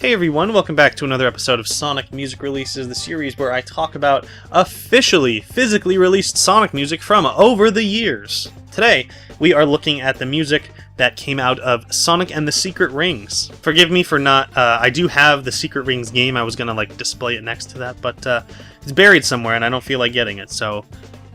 Hey everyone, welcome back to another episode of Sonic Music Releases, the series where I talk about officially, physically released Sonic music from over the years. Today, we are looking at the music that came out of Sonic and the Secret Rings. Forgive me for not, I do have the Secret Rings game, I was gonna display it next to that, but it's buried somewhere and I don't feel like getting it, so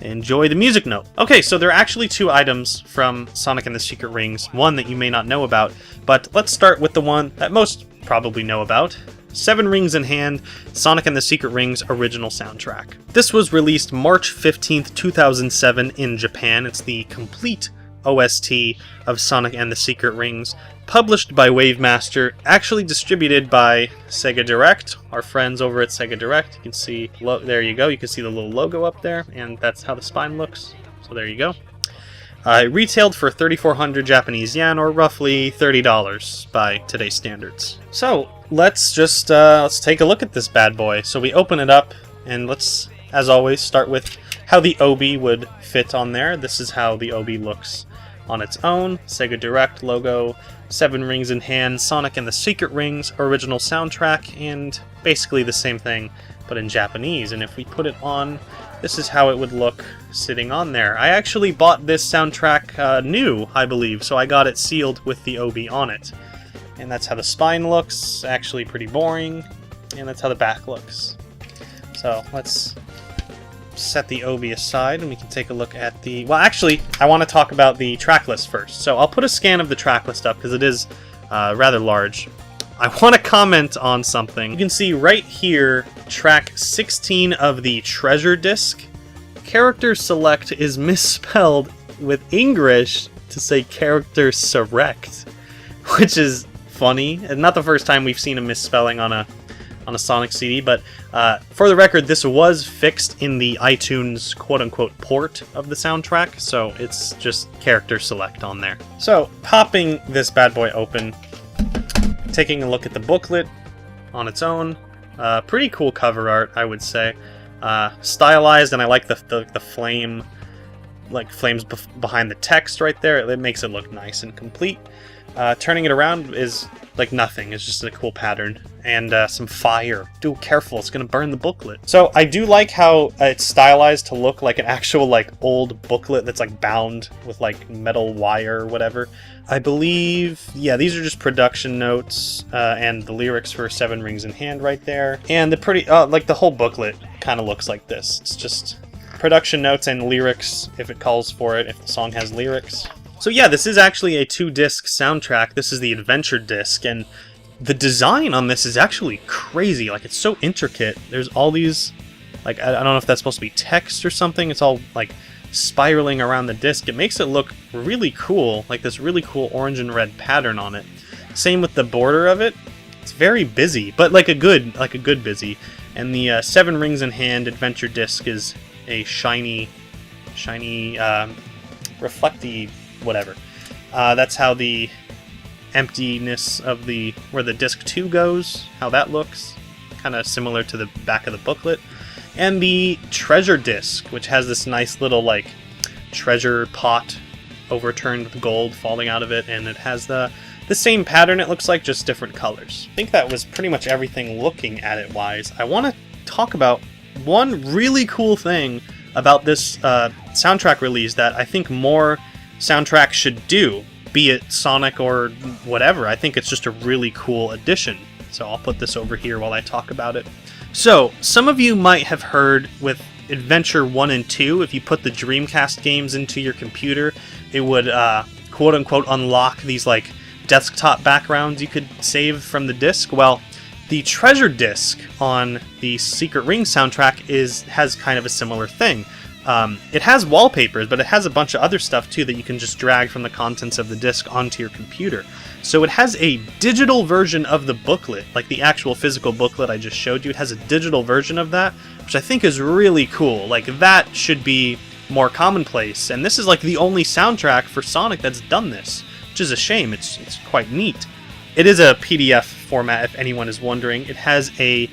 enjoy the music note. Okay, so there are actually two items from Sonic and the Secret Rings, one that you may not know about, but let's start with the one that most probably know about. 7 Rings in Hand, Sonic and the Secret Rings original soundtrack. This was released March 15th, 2007 in Japan. It's the complete OST of Sonic and the Secret Rings, published by Wavemaster, actually distributed by Sega Direct, our friends over at Sega Direct. You can see, there you go, you can see the little logo up there, and that's how the spine looks. So there you go. It retailed for 3,400 Japanese yen, or roughly $30 by today's standards. So let's just let's take a look at this bad boy. So we open it up, and let's, as always, start with how the OB would fit on there. This is how the OB looks on its own. Sega Direct logo, 7 Rings in Hand, Sonic and the Secret Rings original soundtrack, and basically the same thing, but in Japanese. And if we put it on, this is how it would look sitting on there. I actually bought this soundtrack new, I believe, so I got it sealed with the OB on it. And that's how the spine looks, actually pretty boring, and that's how the back looks. So let's set the OB aside and we can take a look at the... Well, actually, I want to talk about the track list first. So I'll put a scan of the track list up because it is rather large. I want to comment on something. You can see right here, track 16 of the Treasure Disc. Character Select is misspelled with English to say Character Select, which is funny. And not the first time we've seen a misspelling on a Sonic CD, but for the record, this was fixed in the iTunes quote-unquote port of the soundtrack, so it's just Character Select on there. So, popping this bad boy open, taking a look at the booklet on its own. Pretty cool cover art, I would say. Stylized, and I like the flame, flames behind the text right there. It makes it look nice and complete. Turning it around is like nothing. It's just a cool pattern. And some fire. Do careful, it's gonna burn the booklet. So I do like how it's stylized to look like an actual old booklet that's bound with metal wire or whatever. I believe, yeah, these are just production notes and the lyrics for 7 Rings in Hand right there. And the pretty, the whole booklet kind of looks like this. It's just production notes and lyrics if it calls for it, if the song has lyrics. So yeah, this is actually a 2-disc soundtrack. This is the Adventure disc, and the design on this is actually crazy. It's so intricate. There's all these, I don't know if that's supposed to be text or something. It's all spiraling around the disc. It makes it look really cool, this really cool orange and red pattern on it. Same with the border of it. It's very busy, but a good busy. And the 7 Rings in Hand Adventure disc is a shiny, reflecty whatever. That's how the emptiness of where the disc 2 goes, how that looks, kind of similar to the back of the booklet. And the Treasure Disc, which has this nice little treasure pot overturned with gold falling out of it, and it has the same pattern, it looks like, just different colors. I think that was pretty much everything looking at it wise. I want to talk about one really cool thing about this soundtrack release that I think more soundtracks should do, be it Sonic or whatever. I think it's just a really cool addition. So I'll put this over here while I talk about it. So, some of you might have heard with Adventure 1 and 2, if you put the Dreamcast games into your computer, it would quote-unquote unlock these desktop backgrounds you could save from the disc. Well, the Treasure Disc on the Secret Rings soundtrack has kind of a similar thing. It has wallpapers, but it has a bunch of other stuff too that you can just drag from the contents of the disc onto your computer. So it has a digital version of the booklet, the actual physical booklet I just showed you. It has a digital version of that, which I think is really cool. That should be more commonplace. And this is the only soundtrack for Sonic that's done this, which is a shame. It's quite neat. It is a PDF format, if anyone is wondering. It has a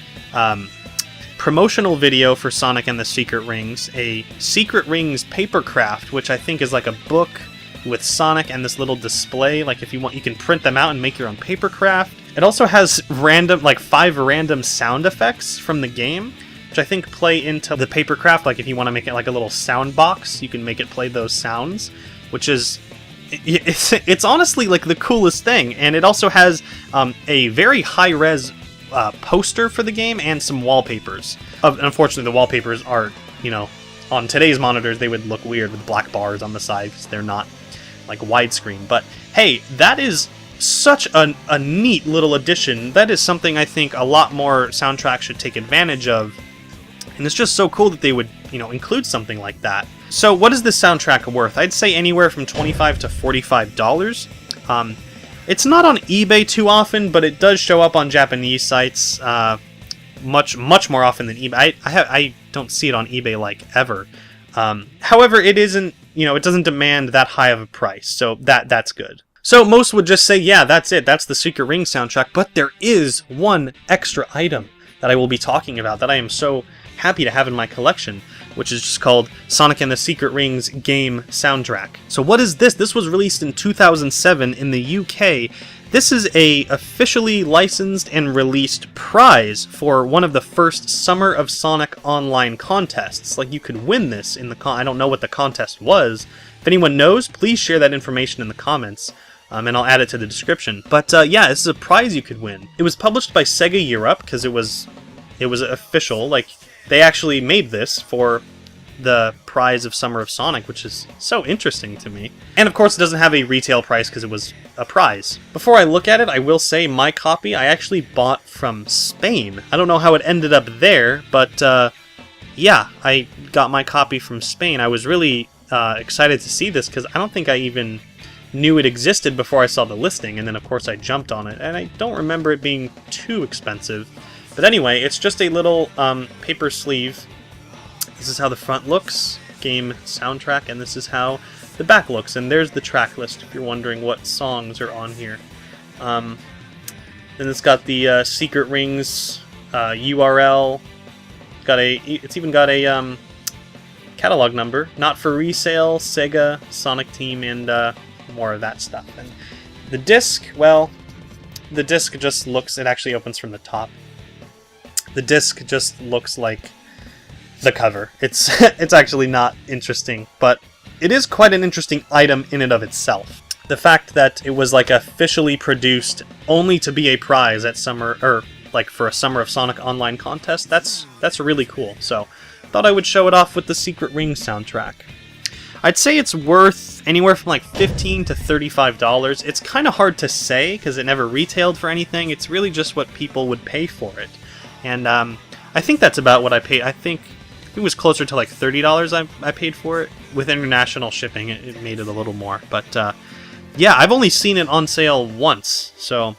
promotional video for Sonic and the Secret Rings, a Secret Rings paper craft, which I think is a book with Sonic and this little display. If you want, you can print them out and make your own paper craft. It also has random, like 5 random sound effects from the game, which I think play into the papercraft. Like if you want to make it like a little sound box, you can make it play those sounds, which is, it's honestly like the coolest thing. And it also has a very high-res poster for the game and some wallpapers. Unfortunately, the wallpapers are, you know, on today's monitors, they would look weird with black bars on the side because they're not like widescreen. But hey, that is such a neat little addition. That is something I think a lot more soundtracks should take advantage of. And it's just so cool that they would, you know, include something like that. So what is this soundtrack worth? I'd say anywhere from $25 to $45. It's not on eBay too often, but it does show up on Japanese sites much more often than eBay. I don't see it on eBay like ever. However, it isn't, you know, it doesn't demand that high of a price, so that's good. So most would just say, yeah, that's it. That's the Secret Rings soundtrack. But there is one extra item that I will be talking about that I am so happy to have in my collection, which is just called Sonic and the Secret Rings game soundtrack. So what is this? This was released in 2007 in the UK. This is a officially licensed and released prize for one of the first Summer of Sonic online contests. Like, you could win this in the I don't know what the contest was. If anyone knows, please share that information in the comments, and I'll add it to the description. But yeah, this is a prize you could win. It was published by Sega Europe because it was official. Like, they actually made this for the prize of Summer of Sonic, which is so interesting to me. And of course it doesn't have a retail price because it was a prize. Before I look at it, I will say my copy I actually bought from Spain. I don't know how it ended up there, but yeah, I got my copy from Spain. I was really excited to see this because I don't think I even knew it existed before I saw the listing, and then of course I jumped on it, and I don't remember it being too expensive. But anyway, it's just a little paper sleeve. This is how the front looks, game soundtrack, and this is how the back looks. And there's the track list if you're wondering what songs are on here. Then it's got the Secret Rings URL. It's even got a catalog number. Not for resale, Sega, Sonic Team, and more of that stuff. And the disc, well, the disc just looks, it actually opens from the top. The disc just looks like the cover. It's actually not interesting, but it is quite an interesting item in and of itself. The fact that it was like officially produced only to be a prize at Summer, or like for a Summer of Sonic online contest, that's really cool. So thought I would show it off with the Secret Rings soundtrack. I'd say it's worth anywhere from like $15 to $35. It's kind of hard to say because it never retailed for anything. It's really just what people would pay for it. And I think that's about what I paid. I think it was closer to like $30 I paid for it. With international shipping, it made it a little more. But yeah, I've only seen it on sale once. So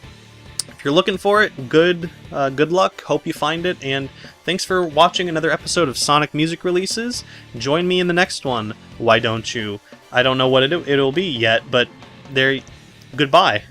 if you're looking for it, good luck. Hope you find it. And thanks for watching another episode of Sonic Music Releases. Join me in the next one. Why don't you? I don't know what it'll be yet, but goodbye.